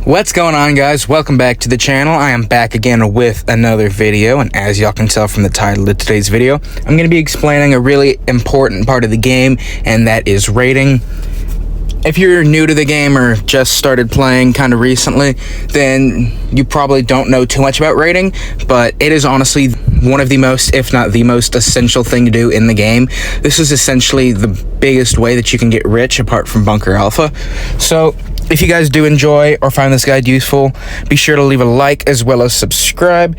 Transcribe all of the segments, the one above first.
What's going on, guys? Welcome back to the channel. I am back again with another video, and as y'all can tell from the title of today's video, I'm going to be explaining a really important part of the game, and that is raiding. If you're new to the game or just started playing kind of recently, then you probably don't know too much about raiding, but it is honestly one of the most, if not the most essential thing to do in the game. This is essentially the biggest way that you can get rich apart from Bunker Alpha. So if you guys do enjoy or find this guide useful, be sure to leave a like as well as subscribe.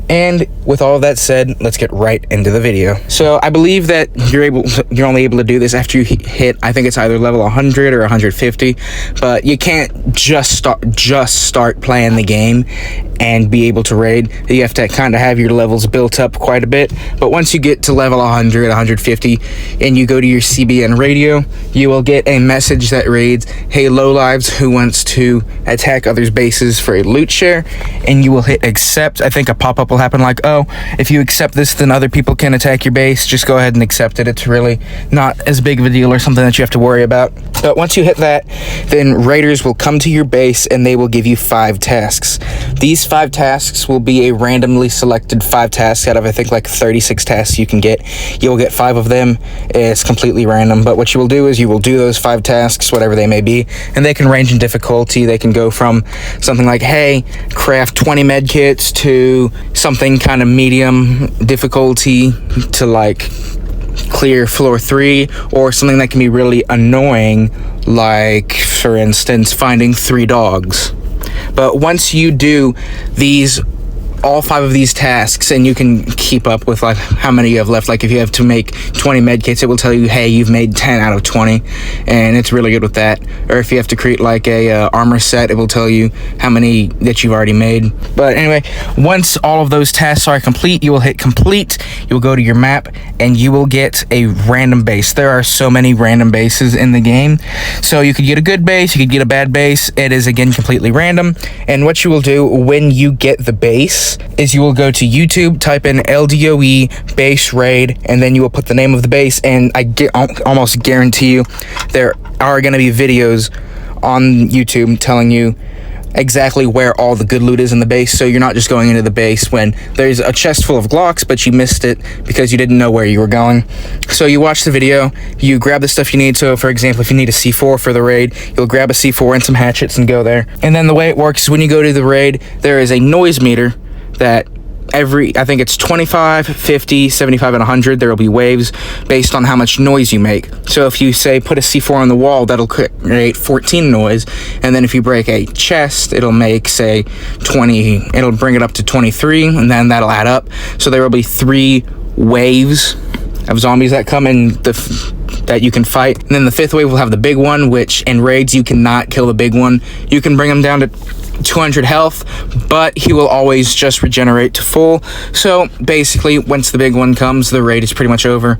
And with all of that said, let's get right into the video. So I believe that you're only able to do this after you hit, I think it's either level 100 or 150, but you can't just start playing the game and be able to raid. You have to kind of have your levels built up quite a bit. But once you get to level 100, 150, and you go to your CBN radio, you will get a message that reads, "Hey lowlives, who wants to attack others' bases for a loot share?" And you will hit accept. I think a pop-up will happen like, "Oh, if you accept this, then other people can attack your base. Just go ahead and accept it. It's really not as big of a deal or something that you have to worry about." But once you hit that, then raiders will come to your base and they will give you 5 tasks. These 5 tasks will be a randomly selected 5 tasks out of, I think, like 36 tasks you can get. You will get 5 of them. It's completely random, but what you will do is you will do those 5 tasks, whatever they may be, and they can range in difficulty. They can go from something like, hey, craft 20 med kits, to something kind of medium difficulty to like clear floor 3, or something that can be really annoying, like for instance finding 3 dogs. But once you do all 5 of these tasks, and you can keep up with like how many you have left. Like if you have to make 20 med kits, it will tell you, hey, you've made 10 out of 20, and it's really good with that. Or if you have to create like a armor set, it will tell you how many that you've already made. But anyway, once all of those tasks are complete, you will hit complete. You will go to your map and you will get a random base. There are so many random bases in the game, so you could get a good base, you could get a bad base. It is again completely random. And what you will do when you get the base is you will go to YouTube, type in LDOE base raid, and then you will put the name of the base, and I almost guarantee you there are going to be videos on YouTube telling you exactly where all the good loot is in the base, so you're not just going into the base when there's a chest full of Glocks but you missed it because you didn't know where you were going. So you watch the video, you grab the stuff you need. So for example, if you need a C4 for the raid, you'll grab a C4 and some hatchets and go there. And then the way it works is when you go to the raid, there is a noise meter that I think it's 25, 50, 75, and 100, there will be waves based on how much noise you make. So if you say put a C4 on the wall, that'll create 14 noise, and then if you break a chest, it'll make, say, 20, it'll bring it up to 23, and then that'll add up. So there will be 3 waves of zombies that come in that you can fight. And then the 5th wave will have the big one, which in raids you cannot kill the big one. You can bring them down to 200 health, but he will always just regenerate to full. So basically, once the big one comes, the raid is pretty much over.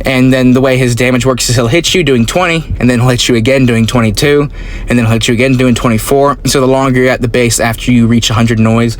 And then the way his damage works is he'll hit you doing 20, and then he'll hit you again doing 22, and then he'll hit you again doing 24. So the longer you're at the base after you reach 100 noise,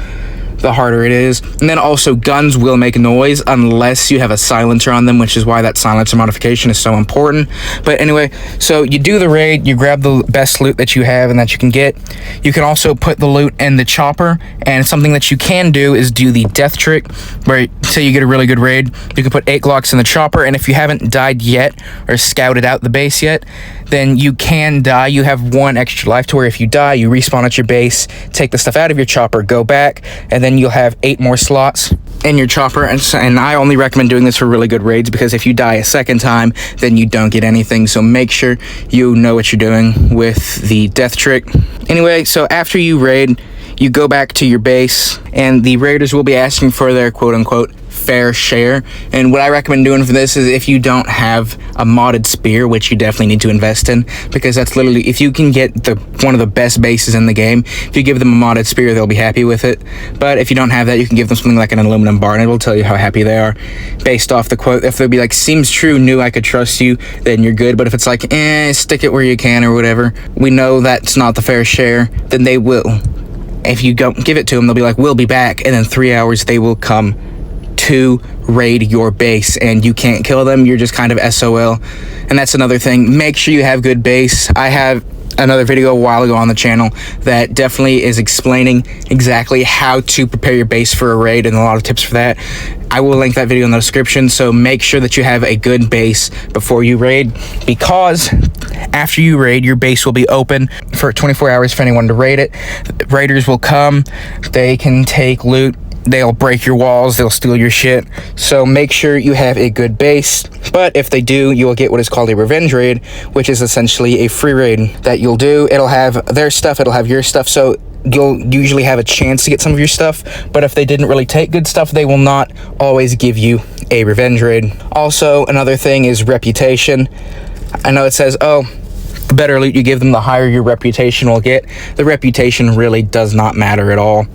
the harder it is. And then also guns will make noise unless you have a silencer on them, which is why that silencer modification is so important. But anyway, so you do the raid, you grab the best loot that you have and that you can get. You can also put the loot in the chopper, and something that you can do is do the death trick, where say you get a really good raid, you can put 8 Glocks in the chopper, and if you haven't died yet or scouted out the base yet, then you can die. You have 1 extra life to where if you die, you respawn at your base, take the stuff out of your chopper, go back, and then you'll have 8 more slots in your chopper. And I only recommend doing this for really good raids, because if you die a second time, then you don't get anything. So make sure you know what you're doing with the death trick. Anyway, so after you raid, you go back to your base, and the raiders will be asking for their quote-unquote fair share. And what I recommend doing for this is, if you don't have a modded spear, which you definitely need to invest in, because that's literally, if you can get one of the best bases in the game, if you give them a modded spear, they'll be happy with it. But if you don't have that, you can give them something like an aluminum bar, and it will tell you how happy they are based off the quote. If they'll be like, seems true, knew I could trust you, then you're good. But if it's like, stick it where you can or whatever, we know that's not the fair share, then they will. If you don't give it to them, they'll be like, we'll be back, and in 3 hours they will come to raid your base, and you can't kill them. You're just kind of SOL. And that's another thing, make sure you have good base. I have another video a while ago on the channel that definitely is explaining exactly how to prepare your base for a raid and a lot of tips for that. I will link that video in the description, so make sure that you have a good base before you raid, because after you raid, your base will be open for 24 hours for anyone to raid it. Raiders will come, they can take loot, they'll break your walls, they'll steal your shit, so make sure you have a good base. But if they do, you will get what is called a revenge raid, which is essentially a free raid that you'll do. It'll have their stuff, it'll have your stuff, so you'll usually have a chance to get some of your stuff. But if they didn't really take good stuff, they will not always give you a revenge raid. Also, another thing is reputation. I know it says, oh, the better loot you give them, the higher your reputation will get. The reputation really does not matter at all.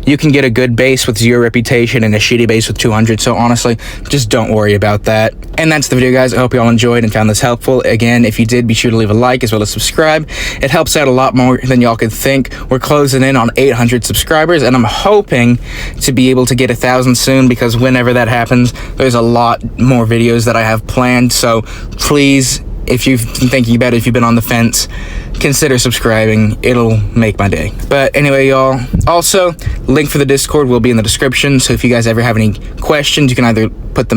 You can get a good base with 0 reputation and a shitty base with 200, so honestly, just don't worry about that. And that's the video, guys. I hope you all enjoyed and found this helpful. Again, if you did, be sure to leave a like as well as subscribe. It helps out a lot more than y'all could think. We're closing in on 800 subscribers, and I'm hoping to be able to get 1,000 soon, because whenever that happens, there's a lot more videos that I have planned. So please, if you've been thinking about it, if you've been on the fence, consider subscribing. It'll make my day. But anyway, y'all, also, link for the Discord will be in the description, so if you guys ever have any questions, you can either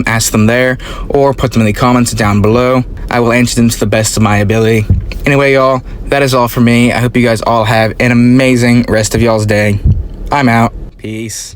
ask them there, or put them in the comments down below. I will answer them to the best of my ability. Anyway, y'all, that is all for me. I hope you guys all have an amazing rest of y'all's day. I'm out. Peace.